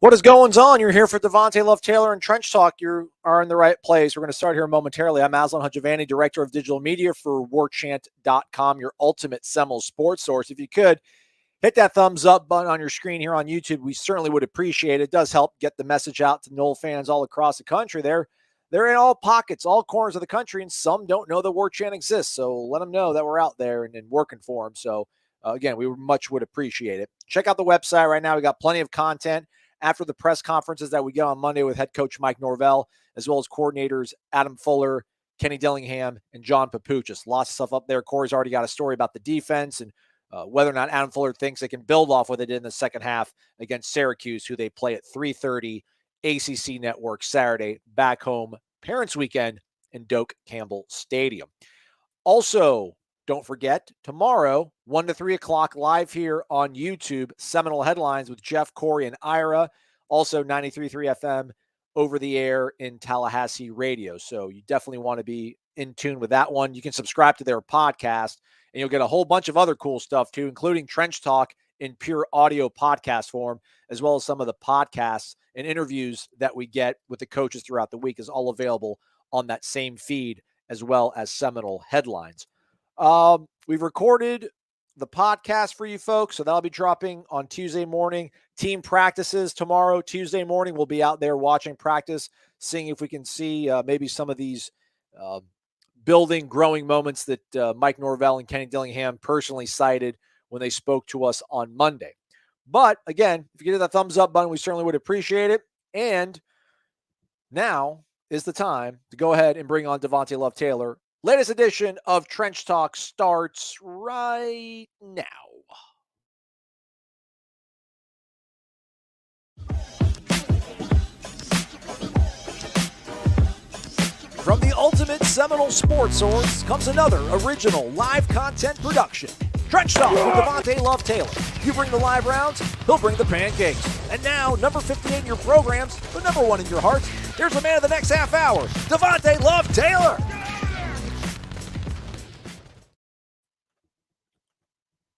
What is going on? You're here for Devontay Love-Taylor and Trench Talk. You are in the right place. We're going to start here momentarily. I'm Aslan Hajavani, Director of Digital Media for Warchant.com, your ultimate Seminoles sports source. If you could, hit that thumbs up button on your screen here on YouTube. We certainly would appreciate it. It does help get the message out to Noles fans all across the country. They're in all pockets, all corners of the country, and some don't know that Warchant exists. So let them know that we're out there and working for them. So, again, we much would appreciate it. Check out the website right now. We got plenty of content after the press conferences that we get on Monday with head coach Mike Norvell, as well as coordinators Adam Fuller, Kenny Dillingham, and John Papuchis. Lots of stuff up there. Corey's already got a story about the defense and whether or not Adam Fuller thinks they can build off what they did in the second half against Syracuse, who they play at 3:30 ACC Network Saturday, back home Parents Weekend in Doak Campbell Stadium. Also, don't forget, tomorrow, 1 to 3 o'clock, live here on YouTube, Seminole Headlines with Jeff, Corey, and Ira. Also, 93.3 FM over the air in Tallahassee radio. So you definitely want to be in tune with that one. You can subscribe to their podcast, and you'll get a whole bunch of other cool stuff, too, including Trench Talk in pure audio podcast form, as well as some of the podcasts and interviews that we get with the coaches throughout the week is all available on that same feed, as well as Seminole Headlines. We've recorded the podcast for you folks, so that'll be dropping on Tuesday morning. Team practices tomorrow, Tuesday morning. We'll be out there watching practice, seeing if we can see maybe some of these building, growing moments that Mike Norvell and Kenny Dillingham personally cited when they spoke to us on Monday. But again, if you get that thumbs up button, we certainly would appreciate it. And now is the time to go ahead and bring on Devontay Love-Taylor. Latest edition of Trench Talk starts right now. From the ultimate Seminole sports source comes another original live content production. Trench Talk with Devontay Love-Taylor. You bring the live rounds, he'll bring the pancakes. And now, number 58 in your programs, but number 1 in your hearts, here's the man of the next half hour, Devontay Love-Taylor.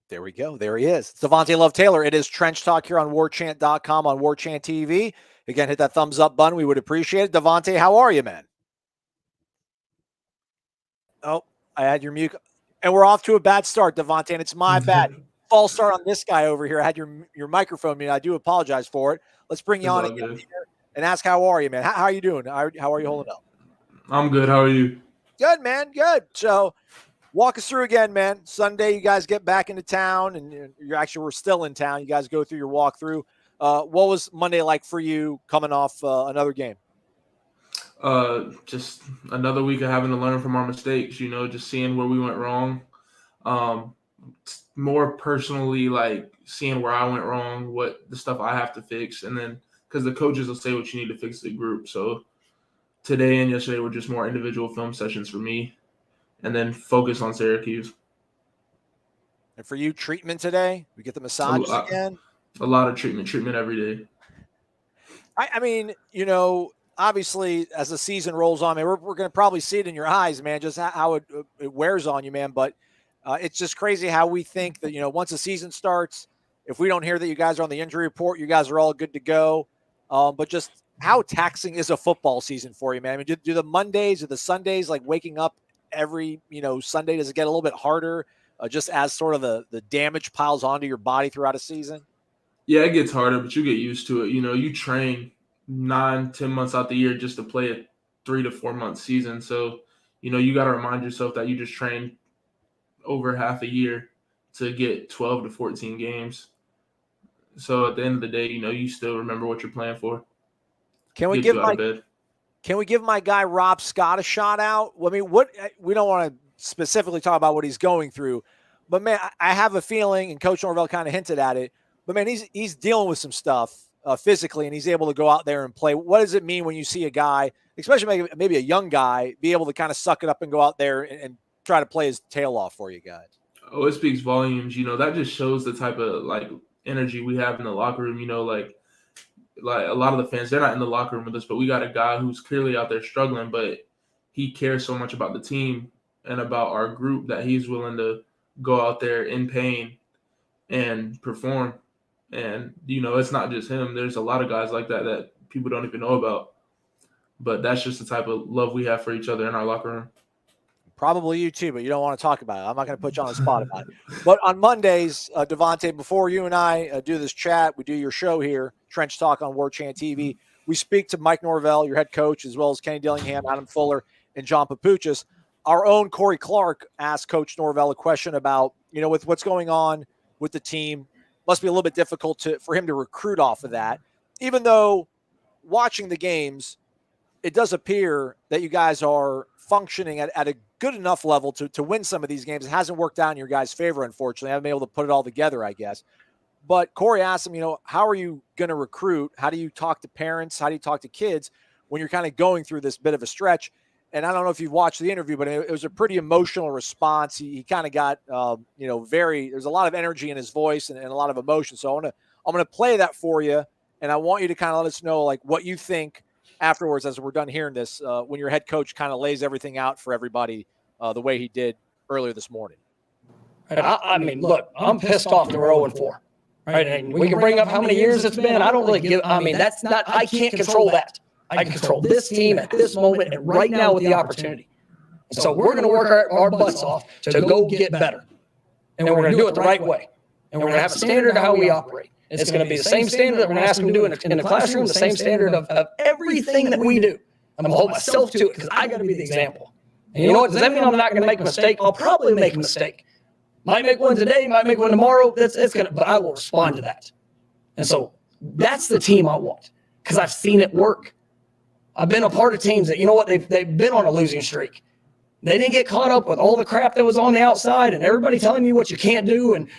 There we go. There he is. It's Devontay Love-Taylor. It is Trench Talk here on Warchant.com on Warchant TV. Again, hit that thumbs up button. We would appreciate it. Devontay, how are you, man? Oh, I had your mute. And we're off to a bad start, Devontay, and it's my bad. False start on this guy over here. I had your microphone muted. I do apologize for it. Let's bring you on again and ask, how are you, man? How are you doing? How are you holding up? I'm good. How are you? Good, man. Good. So, walk us through again, man. Sunday, you guys get back into town, and we're still in town. You guys go through your walkthrough. What was Monday like for you coming off another game? Just another week of having to learn from our mistakes, just seeing where we went wrong. More personally, like seeing where I went wrong, what the stuff I have to fix. And then because the coaches will say what you need to fix the group. So today and yesterday were just more individual film sessions for me. And then focus on Syracuse. And for you, treatment today? We get the massages again? A lot of treatment every day. I mean, obviously, as the season rolls on, we're going to probably see it in your eyes, man, just how it wears on you, man. But it's just crazy how we think that, once the season starts, if we don't hear that you guys are on the injury report, you guys are all good to go. But just how taxing is a football season for you, man? I mean, do the Mondays or the Sundays, like waking up every, Sunday, does it get a little bit harder just as sort of the damage piles onto your body throughout a season? Yeah, it gets harder, but you get used to it. You train 9-10 months out the year just to play a 3 to 4 month season. So, you got to remind yourself that you just trained over half a year to get 12 to 14 games. So at the end of the day, you still remember what you're playing for. Can we give my guy Rob Scott a shout out? I mean, we don't want to specifically talk about what he's going through, but man, I have a feeling, and Coach Norvell kind of hinted at it, but man, he's dealing with some stuff physically, and he's able to go out there and play. What does it mean when you see a guy, especially maybe a young guy, be able to kind of suck it up and go out there and try to play his tail off for you guys? Oh, it speaks volumes. That just shows the type of energy we have in the locker room. Like a lot of the fans, they're not in the locker room with us, but we got a guy who's clearly out there struggling, but he cares so much about the team and about our group that he's willing to go out there in pain and perform. And, it's not just him. There's a lot of guys like that people don't even know about. But that's just the type of love we have for each other in our locker room. Probably you too, but you don't want to talk about it. I'm not going to put you on the spot about it. But on Mondays, Devontay, before you and I do this chat, we do your show here, Trench Talk on Warchant TV. We speak to Mike Norvell, your head coach, as well as Kenny Dillingham, Adam Fuller, and John Papuchis. Our own Corey Clark asked Coach Norvell a question about, with what's going on with the team, must be a little bit difficult for him to recruit off of that. Even though watching the games, it does appear that you guys are functioning at a good enough level to win some of these games. It hasn't worked out in your guys' favor, unfortunately. I haven't been able to put it all together, I guess. But Corey asked him, how are you going to recruit? How do you talk to parents? How do you talk to kids when you're kind of going through this bit of a stretch? And I don't know if you've watched the interview, but it was a pretty emotional response. He kind of got, there's a lot of energy in his voice and a lot of emotion. So I'm going to play that for you. And I want you to kind of let us know what you think afterwards, as we're done hearing this, when your head coach kind of lays everything out for everybody the way he did earlier this morning. I mean, look, I'm pissed off that we're 0-4. Right? And we can bring up how many years it's been. I don't really give – that's not – I can't control that. I can control this team at this moment and right now with the opportunity. So we're going to work our butts off to go get better. And we're going to do it the right way. And we're going to have a standard of how we operate. It's going to be the same standard that we're going to ask them to do in the classroom, the same standard of everything that we do. I'm going to hold myself to it because I got to be the example. And you know what? Does that mean I'm not going to make a mistake? I'll probably make a mistake. Might make one today, might make one tomorrow. But I will respond to that. And so that's the team I want because I've seen it work. I've been a part of teams that, they've been on a losing streak. They didn't get caught up with all the crap that was on the outside and everybody telling you what you can't do and,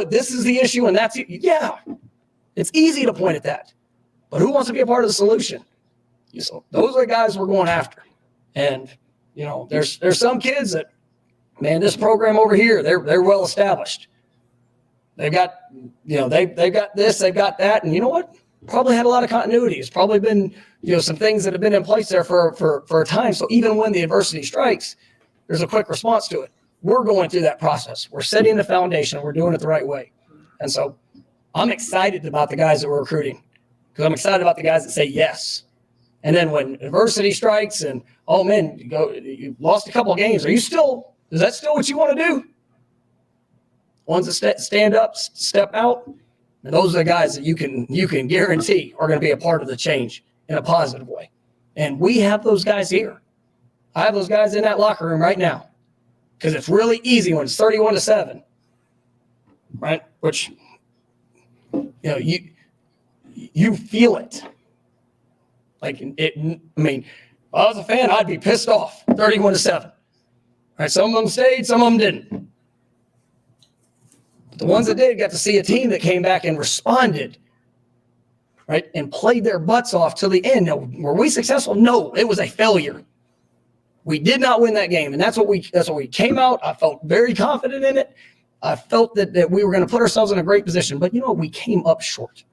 this is the issue and that's it. Yeah, it's easy to point at that. But who wants to be a part of the solution? So those are the guys we're going after. And, there's some kids that, man, this program over here, they're well established. They've got, they've got this, they've got that. And you know what? Probably had a lot of continuity. It's probably been, some things that have been in place there for a time. So even when the adversity strikes, there's a quick response to it. We're going through that process. We're setting the foundation. We're doing it the right way. And so I'm excited about the guys that we're recruiting because I'm excited about the guys that say yes. And then when adversity strikes and, oh, man, you lost a couple of games. Is that still what you want to do? Ones that stand up, step out, and those are the guys that you can guarantee are going to be a part of the change in a positive way. And we have those guys here. I have those guys in that locker room right now because it's really easy when it's 31-7, right? Which, you feel it. If I was a fan, I'd be pissed off, 31-7. Right? Some of them stayed, some of them didn't. The ones that did got to see a team that came back and responded, right, and played their butts off till the end. Now, were we successful? No, it was a failure. We did not win that game, and that's what we came out. I felt very confident in it. I felt that we were going to put ourselves in a great position. But, we came up short.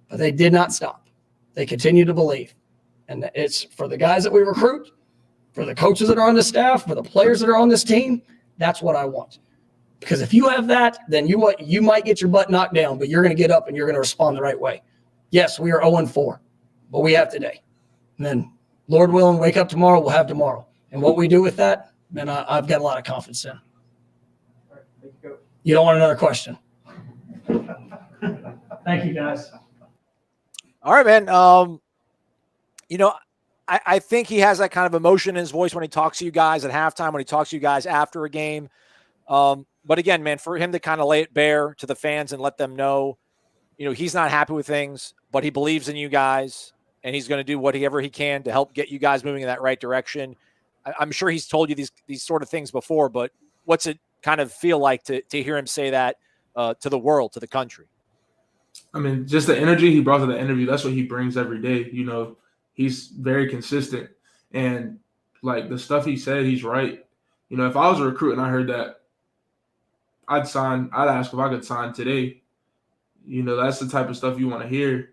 But they did not stop. They continue to believe. And it's for the guys that we recruit, for the coaches that are on the staff, for the players that are on this team, that's what I want. Because if you have that, then you might get your butt knocked down, but you're going to get up and you're going to respond the right way. Yes, we are 0-4, but we have today. And then, Lord willing, wake up tomorrow, we'll have tomorrow. And what we do with that, man, I've got a lot of confidence in. All right, thank you. You don't want another question? Thank you, guys. All right, man. I think he has that kind of emotion in his voice when he talks to you guys at halftime, when he talks to you guys after a game. But again, man, for him to kind of lay it bare to the fans and let them know, he's not happy with things, but he believes in you guys and he's going to do whatever he can to help get you guys moving in that right direction. I'm sure he's told you these sort of things before, but what's it kind of feel like to hear him say that to the world, to the country? I mean, just the energy he brought to the interview, that's what he brings every day. He's very consistent. And, the stuff he said, he's right. If I was a recruit and I heard that, I'd ask if I could sign today. That's the type of stuff you want to hear.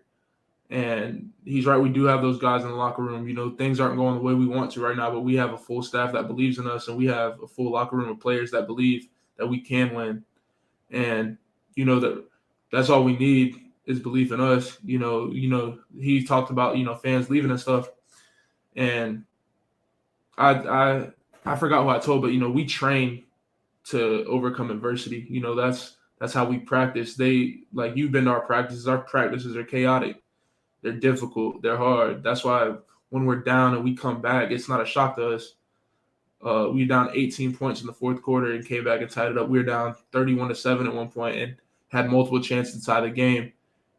And he's right. We do have those guys in the locker room. Things aren't going the way we want to right now, but we have a full staff that believes in us, and we have a full locker room of players that believe that we can win. And, that's all we need. is belief in us. He talked about, fans leaving and stuff. And I forgot who I told, but, we train to overcome adversity. That's how we practice. You've been to our practices. Our practices are chaotic. They're difficult. They're hard. That's why when we're down and we come back, it's not a shock to us. We were down 18 points in the fourth quarter and came back and tied it up. We were down 31-7 at one point and had multiple chances to tie the game.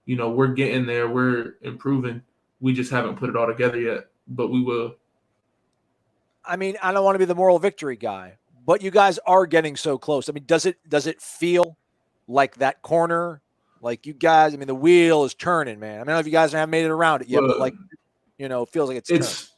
We're getting there. We're improving. We just haven't put it all together yet, but we will. I mean, I don't want to be the moral victory guy, but you guys are getting so close. I mean, does it feel like that corner, like you guys, I mean, the wheel is turning, man. I don't know if you guys haven't made it around it yet, but it feels like it's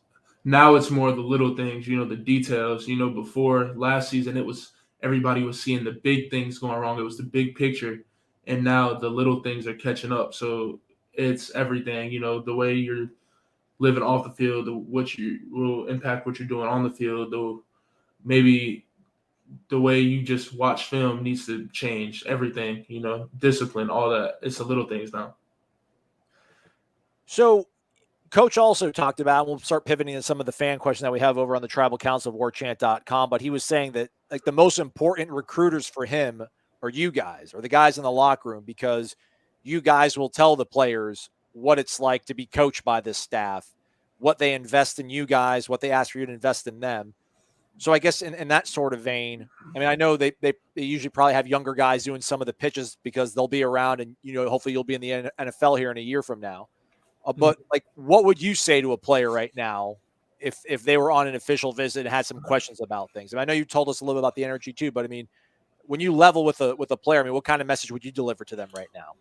now it's more the little things, the details. Before last season, it was everybody was seeing the big things going wrong. It was the big picture. And now the little things are catching up. So it's everything, the way you're living off the field, what you will impact what you're doing on the field, though maybe the way you just watch film needs to change. Everything, discipline, all that. It's the little things now. So Coach also talked about, we'll start pivoting to some of the fan questions that we have over on the Tribal Council of Warchant.com, but he was saying that the most important recruiters for him are you guys, or the guys in the locker room, because you guys will tell the players what it's like to be coached by this staff, what they invest in you guys, what they ask for you to invest in them. So I guess in that sort of vein, I mean, I know they usually probably have younger guys doing some of the pitches because they'll be around and, hopefully you'll be in the NFL here in a year from now. But what would you say to a player right now if they were on an official visit and had some questions about things? I mean, I know you told us a little bit about the energy too, but I mean, when you level with a player, I mean, what kind of message would you deliver to them right now?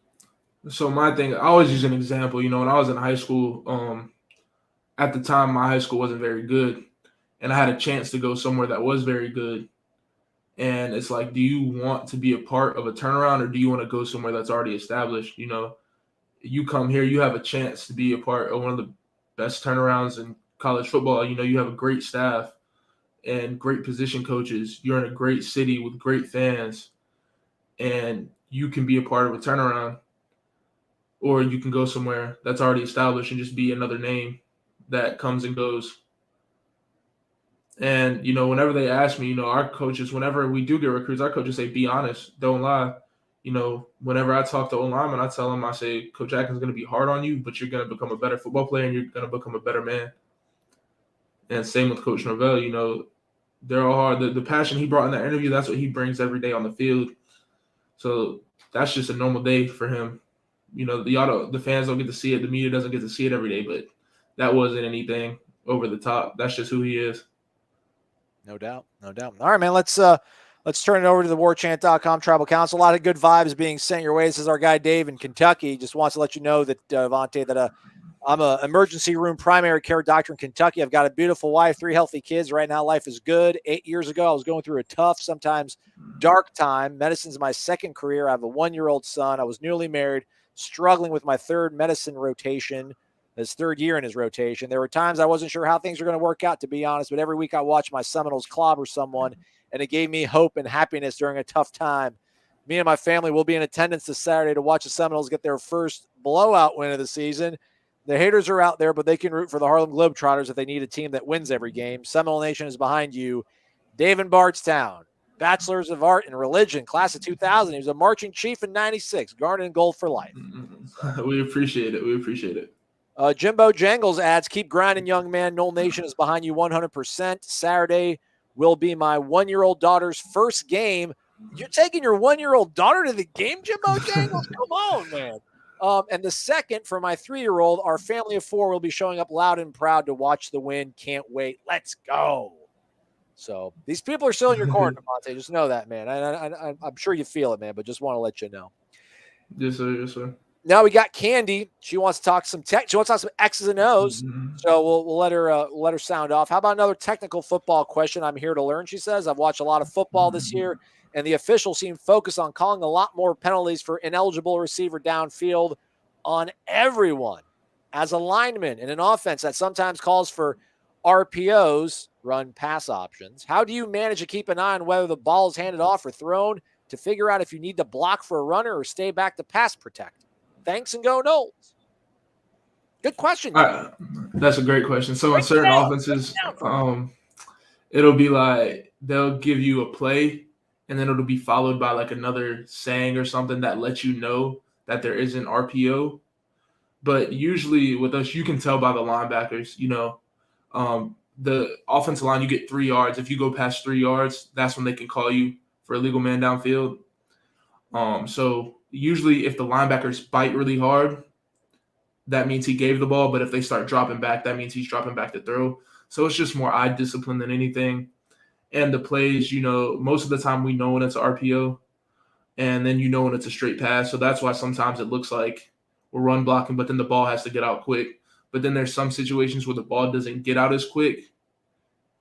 So my thing, I always use an example. When I was in high school, at the time my high school wasn't very good, and I had a chance to go somewhere that was very good. And it's like, do you want to be a part of a turnaround, or do you want to go somewhere that's already established? You come here, you have a chance to be a part of one of the best turnarounds in college football. You have a great staff and great position coaches. You're in a great city with great fans, and you can be a part of a turnaround. Or you can go somewhere that's already established and just be another name that comes and goes. And, whenever they ask me, our coaches, whenever we do get recruits, our coaches say, be honest, don't lie. Whenever I talk to O-linemen, I tell them, I say, Coach Atkins is going to be hard on you, but you're going to become a better football player and you're going to become a better man. And same with Coach Norvell, they're all hard. The passion he brought in that interview, that's what he brings every day on the field. So that's just a normal day for him. The fans don't get to see it. The media doesn't get to see it every day, but that wasn't anything over the top. That's just who he is. No doubt. All right, man, let's turn it over to the warchant.com Tribal Council. A lot of good vibes being sent your way. This is our guy Dave in Kentucky. Just wants to let you know that, Devontay, that I'm an emergency room primary care doctor in Kentucky. I've got a beautiful wife, 3 healthy kids. Right now, life is good. 8 years ago, I was going through a tough, sometimes dark time. Medicine's my second career. I have a 1-year-old son. I was newly married, struggling with my third medicine rotation, his third year in his rotation. There were times I wasn't sure how things were going to work out, to be honest, but every week I watched my Seminoles clobber someone, and it gave me hope and happiness during a tough time. Me and my family will be in attendance this Saturday to watch the Seminoles get their first blowout win of the season. The haters are out there, but they can root for the Harlem Globetrotters if they need a team that wins every game. Seminole Nation is behind you. Dave in Bardstown, Bachelors of Art and Religion, class of 2000. He was a marching chief in 96, garnet and gold for life. We appreciate it. Jimbo Jangles adds, keep grinding, young man. Nole Nation is behind you 100%. Saturday will be my 1-year-old daughter's first game. You're taking your 1-year-old daughter to the game, Jimbo Jangles? Come on, man. And the second, for my 3-year-old, our family of 4 will be showing up loud and proud to watch the win. Can't wait. Let's go. So these people are still in your corner, Devontay. Just know that, man. I'm sure you feel it, man, but just want to let you know. Yes, sir. Now we got Candy. She wants to talk some tech. She wants to talk some X's and O's. Mm-hmm. So we'll let her sound off. How about another technical football question? I'm here to learn, she says. I've watched a lot of football this year, and the officials seem focused on calling a lot more penalties for ineligible receiver downfield on everyone. As a lineman in an offense that sometimes calls for RPOs, run pass options, how do you manage to keep an eye on whether the ball is handed off or thrown to figure out if you need to block for a runner or stay back to pass protect? Thanks and go Noles. Good question. That's a great question. So in certain offenses, it'll be like they'll give you a play, and then it'll be followed by like another saying or something that lets you know that there is an RPO. But usually with us, you can tell by the linebackers, the offensive line, you get 3 yards. If you go past 3 yards, that's when they can call you for a legal man downfield. So usually if the linebackers bite really hard, that means he gave the ball. But if they start dropping back, that means he's dropping back to throw. So it's just more eye discipline than anything. And the plays, most of the time we know when it's an RPO, and then when it's a straight pass. So that's why sometimes it looks like we're run blocking, but then the ball has to get out quick. But then there's some situations where the ball doesn't get out as quick.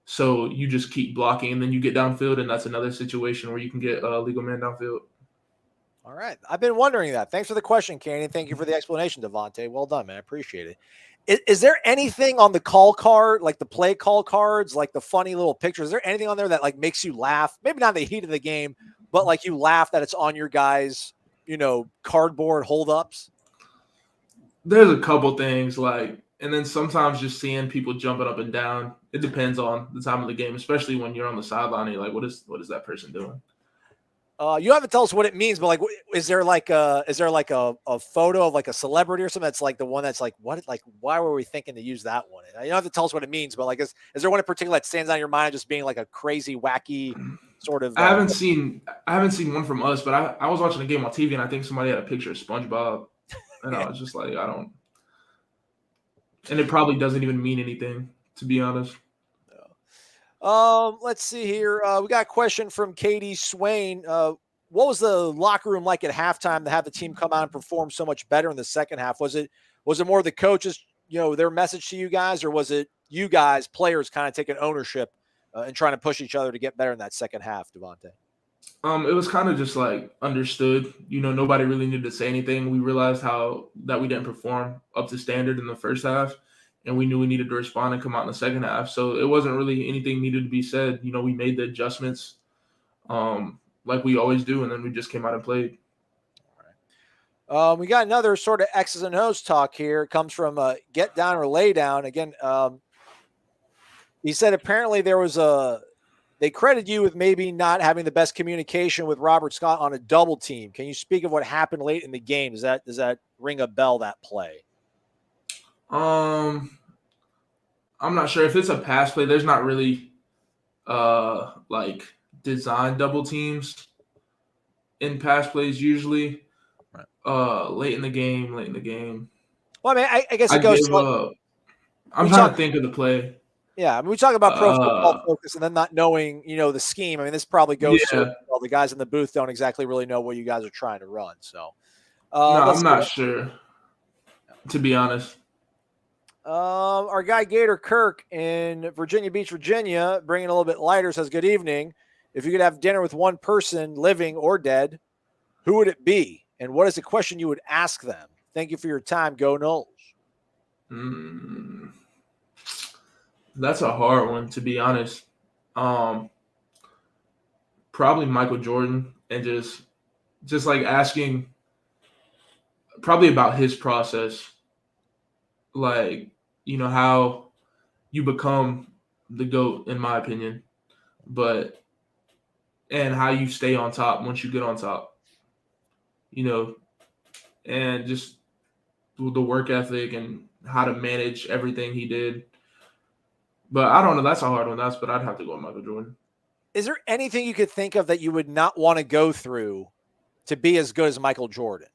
So you just keep blocking, and then you get downfield, and that's another situation where you can get a legal man downfield. All right. I've been wondering that. Thanks for the question, Kenny. Thank you for the explanation, Devontay. Well done, man. I appreciate it. Is there anything on the call card, like the play call cards, like the funny little pictures? Is there anything on there that like makes you laugh? Maybe not in the heat of the game, but like you laugh that it's on your guys', cardboard holdups? There's a couple things and then sometimes just seeing people jumping up and down. It depends on the time of the game, especially when you're on the sideline and you're like, what is that person doing? You haven't tell us what it means, but like, is there like a photo of like a celebrity or something that's like the one that's like, why were we thinking to use that one? You don't have to tell us what it means, but like, is there one in particular that stands out in your mind, just being like a crazy, wacky sort of? I haven't seen one from us, but I was watching a game on TV and I think somebody had a picture of SpongeBob, and I was just like, and it probably doesn't even mean anything, to be honest. Let's see here. We got a question from Katie Swain. What was the locker room like at halftime to have the team come out and perform so much better in the second half? Was it more the coaches, their message to you guys, or was it you guys, players, kind of taking ownership and trying to push each other to get better in that second half, Devontay? It was kind of just like understood. Nobody really needed to say anything. We realized that we didn't perform up to standard in the first half, and we knew we needed to respond and come out in the second half. So it wasn't really anything needed to be said. We made the adjustments like we always do, and then we just came out and played. All right. We got another sort of X's and O's talk here. It comes from Get Down or Lay Down. Again, he said apparently they credited you with maybe not having the best communication with Robert Scott on a double team. Can you speak of what happened late in the game? Does that ring a bell, that play? I'm not sure if it's a pass play. There's not really like design double teams in pass plays usually. Right. Late in the game. Well, I mean, I guess it goes. I'm trying to think of the play. Yeah, I mean, we talk about pro football focus and then not knowing, the scheme. I mean, this probably goes to the guys in the booth don't exactly really know what you guys are trying to run. So, no, I'm not sure, to be honest. Our guy Gator Kirk in Virginia Beach, Virginia, bringing a little bit lighter, says, good evening. If you could have dinner with one person, living or dead, who would it be? And what is the question you would ask them? Thank you for your time. Go Noles. That's a hard one, to be honest. Probably Michael Jordan, and just like asking probably about his process. Like, how you become the GOAT, in my opinion, and how you stay on top once you get on top, and just the work ethic and how to manage everything he did. But I don't know. That's a hard one. But I'd have to go with Michael Jordan. Is there anything you could think of that you would not want to go through to be as good as Michael Jordan?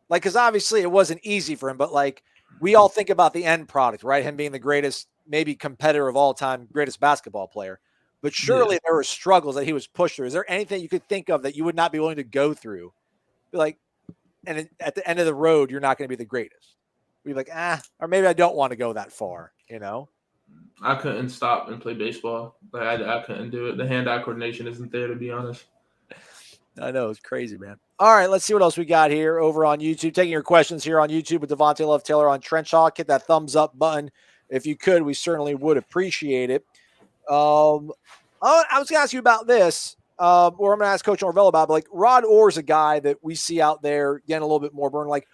Like, because obviously it wasn't easy for him, but like, we all think about the end product, right? Him being the greatest, maybe competitor of all time, greatest basketball player. But surely there were struggles that he was pushed through. Is there anything you could think of that you would not be willing to go through? Be like, and at the end of the road, you're not going to be the greatest. Be like, or maybe I don't want to go that far, I couldn't stop and play baseball. Like I couldn't do it. The hand-eye coordination isn't there, to be honest. I know, it's crazy, man. All right, let's see what else we got here over on YouTube. Taking your questions here on YouTube with Devontay Love-Taylor on Trench Talk. Hit that thumbs up button if you could. We certainly would appreciate it. I was going to ask you about this, or I'm going to ask Coach Norvell about it. But like Rod Orr's a guy that we see out there getting a little bit more burn. Like,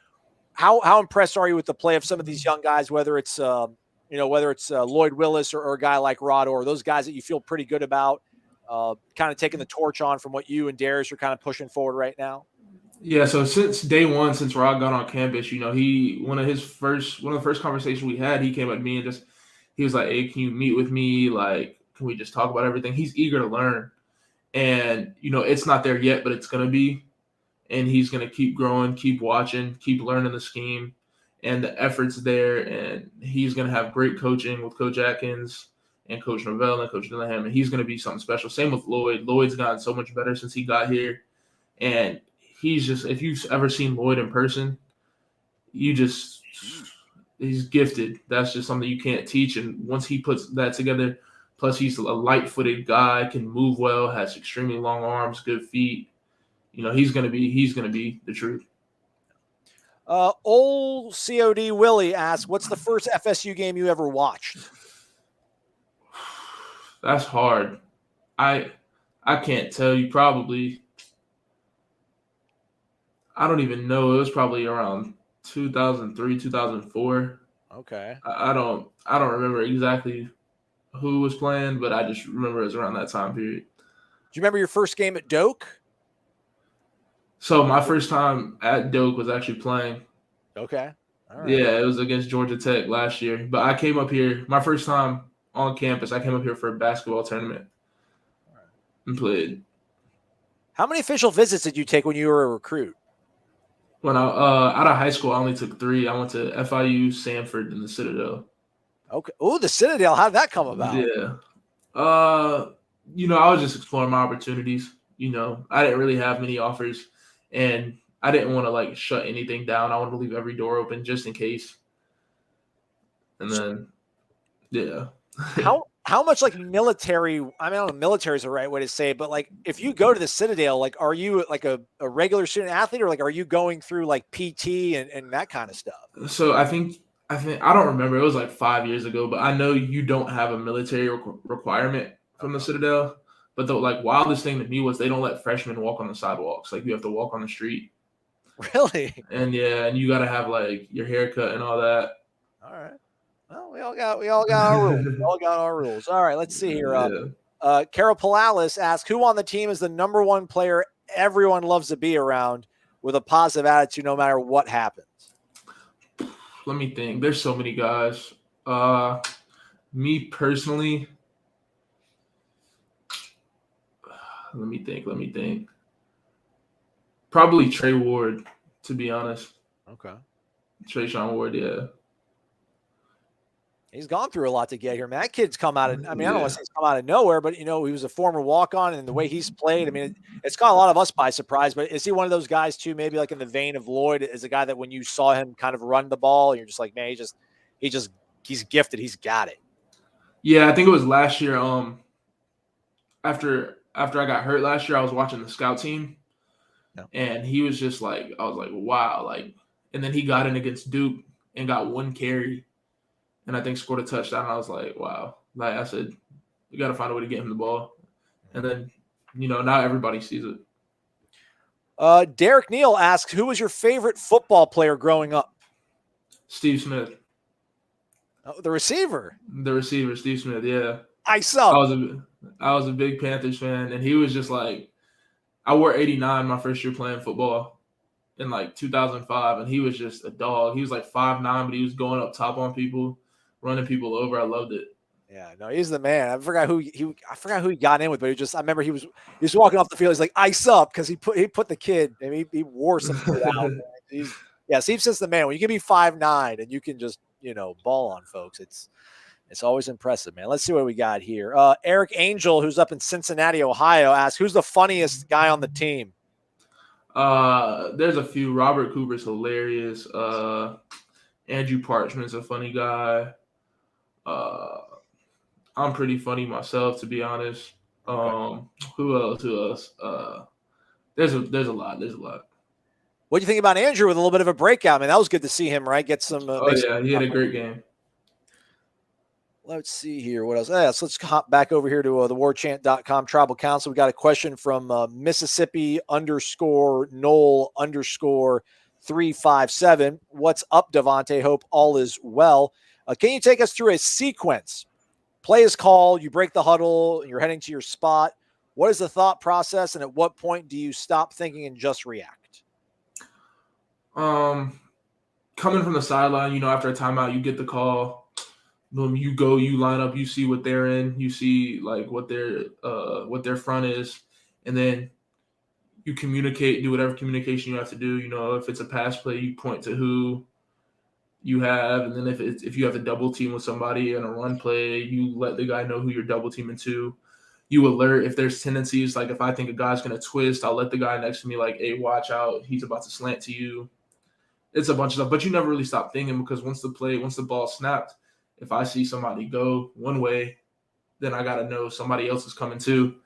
how impressed are you with the play of some of these young guys, whether it's Lloyd Willis or a guy like Rod, or those guys that you feel pretty good about, kind of taking the torch on from what you and Darius are kind of pushing forward right now? Yeah, so since day one, since Rod got on campus, one of the first conversations we had, he came up to me and he was like, "Hey, can you meet with me? Like, can we just talk about everything?" He's eager to learn, and it's not there yet, but it's gonna be, and he's gonna keep growing, keep watching, keep learning the scheme, and the effort's there, and he's gonna have great coaching with Coach Atkins and Coach Norvell and Coach Dillingham, and he's gonna be something special. Same with Lloyd. Lloyd's gotten so much better since he got here, and he's just, if you've ever seen Lloyd in person, he's gifted. That's just something you can't teach. And once he puts that together, plus he's a light-footed guy, can move well, has extremely long arms, good feet. He's gonna be the truth. Old COD Willie asks, "What's the first FSU game you ever watched?" That's hard. I can't tell you. Probably, I don't even know. It was probably around 2003, 2004. Okay. I don't remember exactly who was playing, but I just remember it was around that time period. Do you remember your first game at Doak? So my first time at Doak was actually playing. Okay. All right. Yeah, it was against Georgia Tech last year. But I came up here, my first time on campus, I came up here for a basketball tournament and played. How many official visits did you take when you were a recruit? When out of high school, I only took 3. I went to FIU, Sanford, and the Citadel. Okay. Oh, the Citadel. How did that come about? Yeah. I was just exploring my opportunities. I didn't really have many offers, and I didn't want to shut anything down. I wanted to leave every door open just in case. And then, yeah. How much military? I don't know, military is the right way to say it, but if you go to the Citadel, are you a regular student athlete, or are you going through PT and that kind of stuff? So I think I don't remember. It was 5 years ago, but I know you don't have a military requirement from the Citadel. But the wildest thing to me was they don't let freshmen walk on the sidewalks. You have to walk on the street. Really? And and you got to have your haircut and all that. All right. Well, we all got our rules. We all got our rules. All right, let's see here. Carol Palalis asks, "Who on the team is the number one player everyone loves to be around with a positive attitude no matter what happens?" Let me think. There's so many guys. Me personally, let me think. Probably Trey Ward, to be honest. Okay. Trayshawn Ward, yeah. He's gone through a lot to get here, man. That kid's come out of, I don't want to say he's come out of nowhere, but, he was a former walk-on, and the way he's played, it's caught a lot of us by surprise, but is he one of those guys, too, maybe in the vein of Lloyd, is a guy that when you saw him kind of run the ball, you're just like, man, he's gifted. He's got it. Yeah, I think it was last year. After I got hurt last year, I was watching the scout team, and he was just I was like, wow. And then he got in against Duke and got 1 carry. And I think scored a touchdown. I was like, wow. I said, we got to find a way to get him the ball. And then, now everybody sees it. Derek Neal asks, "Who was your favorite football player growing up?" Steve Smith. Oh, the receiver. The receiver, Steve Smith, yeah. I saw. I was a big Panthers fan, and he was just I wore 89 my first year playing football in 2005, and he was just a dog. He was 5'9", but he was going up top on people, running people over. I loved it. Yeah, no, he's the man. I forgot who he got in with, but I remember he was walking off the field. He's like, "Ice up," because he put the kid. He wore some kid out. Steve Smith's the man. When you can be 5'9" and you can just ball on folks, it's always impressive, man. Let's see what we got here. Eric Angel, who's up in Cincinnati, Ohio, asks, "Who's the funniest guy on the team?" There's a few. Robert Cooper's hilarious. Andrew Parchment's a funny guy. I'm pretty funny myself, to be honest. Who else? There's a lot. What do you think about Andrew with a little bit of a breakout? That was good to see him, right? Get some. He had a great game. Let's see here. What else? So let's hop back over here to the warchant.com tribal council. We got a question from Mississippi _Nole 357. What's up, Devontay? Hope all is well. Can you take us through a sequence? Play is called, you break the huddle, you're heading to your spot. What is the thought process, and at what point do you stop thinking and just react? Coming from the sideline, after a timeout, you get the call. Boom, you go, you line up, you see what they're in, you see like what their front is, and then you communicate, do whatever communication you have to do. If it's a pass play, you point to who you have, and then if you have to double team with somebody in a run play, you let the guy know who you're double teaming to. You alert if there's tendencies, like if I think a guy's going to twist, I'll let the guy next to me like, hey, watch out, he's about to slant to you. It's a bunch of stuff, but you never really stop thinking, because once the ball snapped, if I see somebody go one way, then I got to know somebody else is coming too.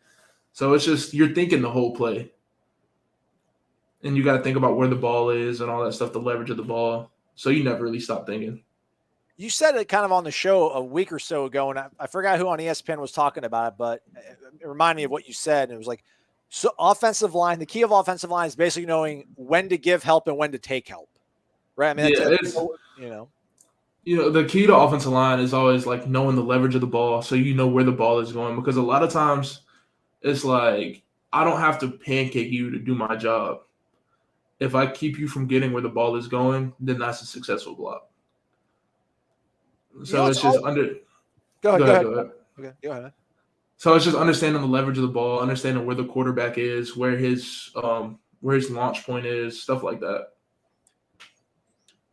So it's just, you're thinking the whole play. And you got to think about where the ball is and all that stuff, the leverage of the ball. So you never really stop thinking. You said it kind of on the show a week or so ago, and I forgot who on ESPN was talking about it, but it reminded me of what you said. And it was like, so offensive line, the key of offensive line is basically knowing when to give help and when to take help. Right? I mean, the key to offensive line is always like knowing the leverage of the ball, so you know where the ball is going. Because a lot of times it's like, I don't have to pancake you to do my job. If I keep you from getting where the ball is going, then that's a successful block. So it's just Go ahead. Okay, go ahead. So it's just understanding the leverage of the ball, understanding where the quarterback is, where his launch point is, stuff like that.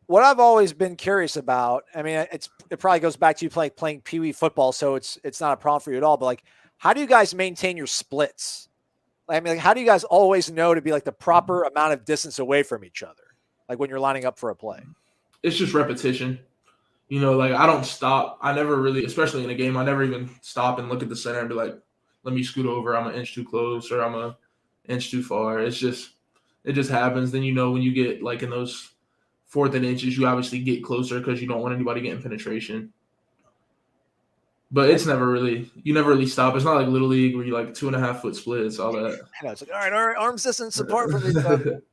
What I've always been curious about, I mean, it probably goes back to you playing Pee Wee football, so it's not a problem for you at all. But like, how do you guys maintain your splits? I mean, like, how do you guys always know to be like the proper amount of distance away from each other? Like when you're lining up for a play? It's just repetition. Like I don't stop. I never really, especially in a game, I never even stop and look at the center and be like, let me scoot over. I'm an inch too close or I'm an inch too far. It just happens. Then, when you get like in those 4th and inches, you obviously get closer because you don't want anybody getting penetration. But you never really stop. It's not like Little League where you like 2.5 foot splits, all that. I know, it's like, all right, arms distance apart from each other.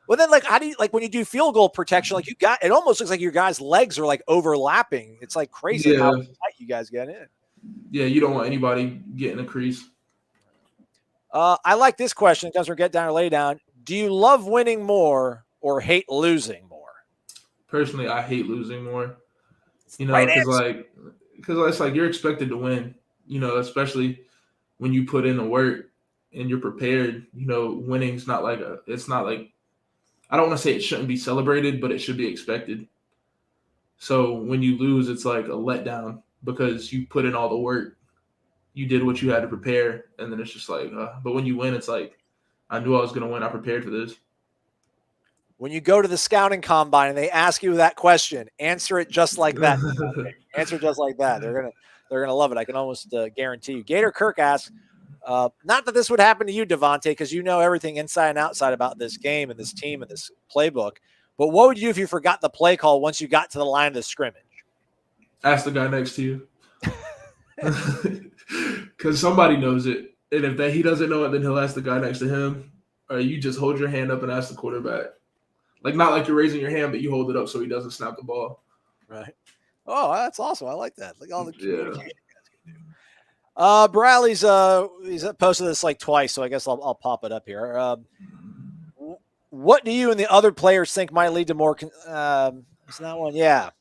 Well, then, like, how do you, like, when you do field goal protection, like, it almost looks like your guys' legs are like overlapping. It's like crazy how tight you guys get in. Yeah, you don't want anybody getting a crease. I like this question because we're getting down or lay down. Do you love winning more or hate losing more? Personally, I hate losing more. Because it's like you're expected to win, especially when you put in the work and you're prepared. Winning's not like it's not like, I don't want to say it shouldn't be celebrated, but it should be expected. So when you lose, it's like a letdown because you put in all the work. You did what you had to prepare, and then it's just like, but when you win, it's like, I knew I was going to win. I prepared for this. When you go to the scouting combine and they ask you that question, answer it just like that. Answer just like that. They're gonna love it. I can almost guarantee you. Gator Kirk asks, not that this would happen to you, Devontay, because you know everything inside and outside about this game and this team and this playbook. But what would you do if you forgot the play call once you got to the line of the scrimmage? Ask the guy next to you. Because somebody knows it. And if he doesn't know it, then he'll ask the guy next to him. Or you just hold your hand up and ask the quarterback. Like, not like you're raising your hand, but you hold it up so he doesn't snap the ball. Right. Oh, that's awesome. I like that. Like all the communication you guys can do. Bradley's he's posted this like twice, so I guess I'll pop it up here. What do you and the other players think might lead to more? Is that one? Yeah.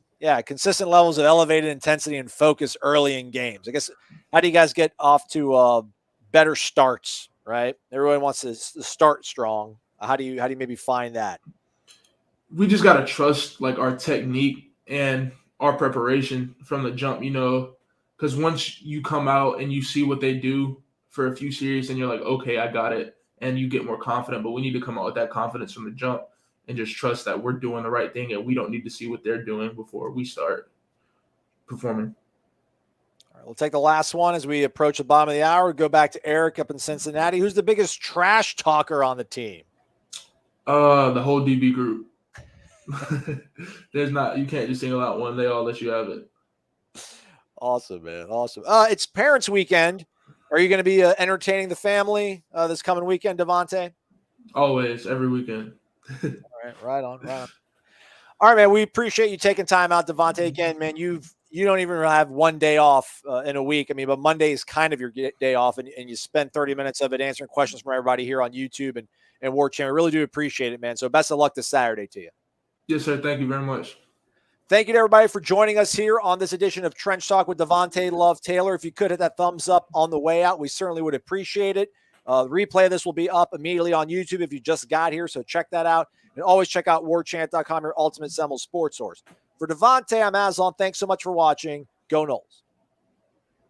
Consistent levels of elevated intensity and focus early in games. I guess. How do you guys get off to better starts? Right. Everyone wants to start strong. How do you maybe find that? We just got to trust like our technique and our preparation from the jump, because once you come out and you see what they do for a few series and you're like, okay, I got it. And you get more confident, but we need to come out with that confidence from the jump and just trust that we're doing the right thing. And we don't need to see what they're doing before we start performing. All right, we'll take the last one as we approach the bottom of the hour. Go back to Eric up in Cincinnati. Who's the biggest trash talker on the team? The whole DB group. You can't just single out one. They all let you have it. Awesome, man. Awesome. It's Parents Weekend. Are you going to be entertaining the family this coming weekend, Devontay? Always, every weekend. All right, right on, right on. All right, man. We appreciate you taking time out, Devontay. Again, man, you don't even have one day off in a week. I mean, but Monday is kind of your day off, and you spend 30 minutes of it answering questions from everybody here on YouTube and Warchant. We really do appreciate it, man. So best of luck this Saturday to you. Yes, sir. Thank you very much. Thank you to everybody for joining us here on this edition of Trench Talk with Devontay Love-Taylor. If you could hit that thumbs up on the way out, we certainly would appreciate it. The replay of this will be up immediately on YouTube if you just got here, so check that out. And always check out warchant.com, your ultimate Seminoles sports source. For Devontay, I'm Aslan. Thanks so much for watching. Go Noles.